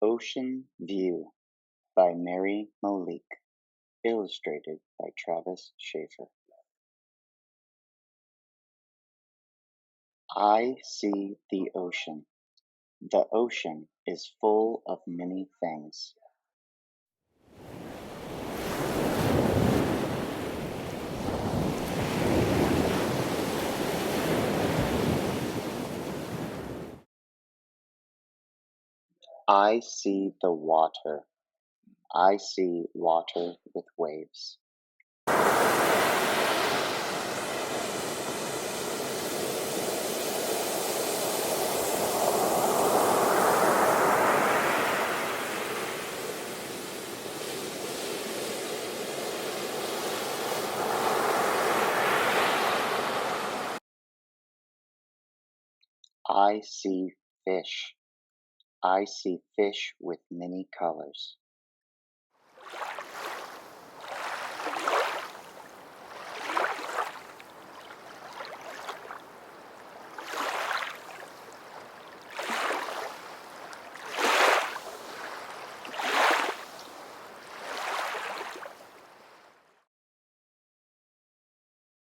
Ocean View by Mary Molik, illustrated by Travis Schaefer. I see the ocean. The ocean is full of many things. I see the water. I see water with waves. I see fish. I see fish with many colors.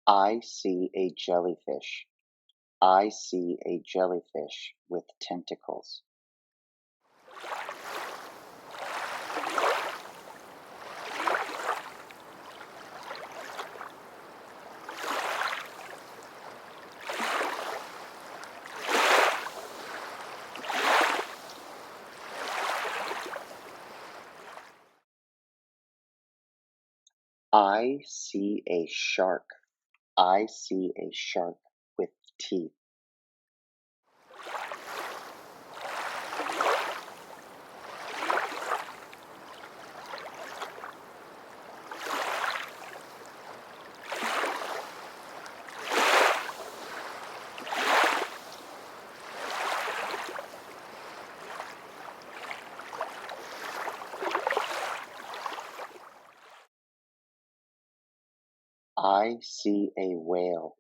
I see a jellyfish. I see a jellyfish with tentacles. I see a shark. I see a shark with teeth. I see a whale.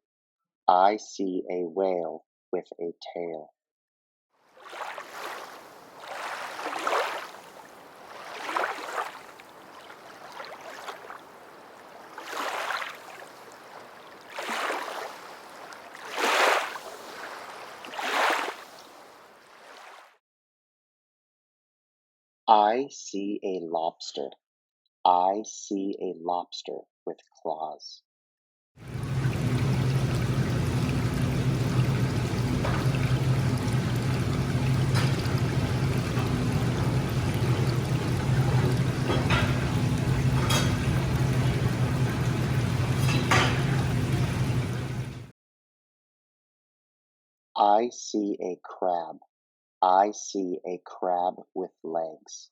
I see a whale with a tail. I see a lobster. I see a lobster with claws. I see a crab. I see a crab with legs.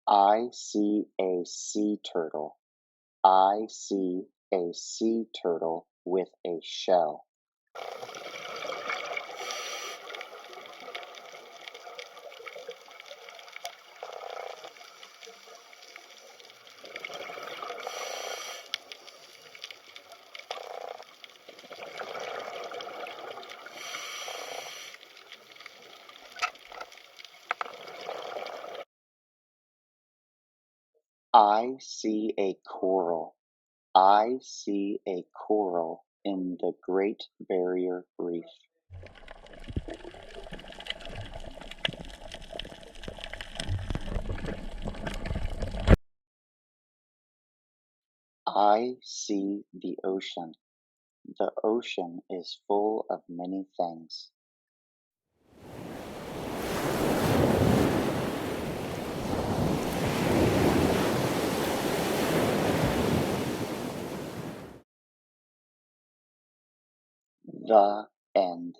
I see a sea turtle. I see a sea turtle with a shell. I see a coral. I see a coral in the Great Barrier Reef. I see the ocean. The ocean is full of many things. The end.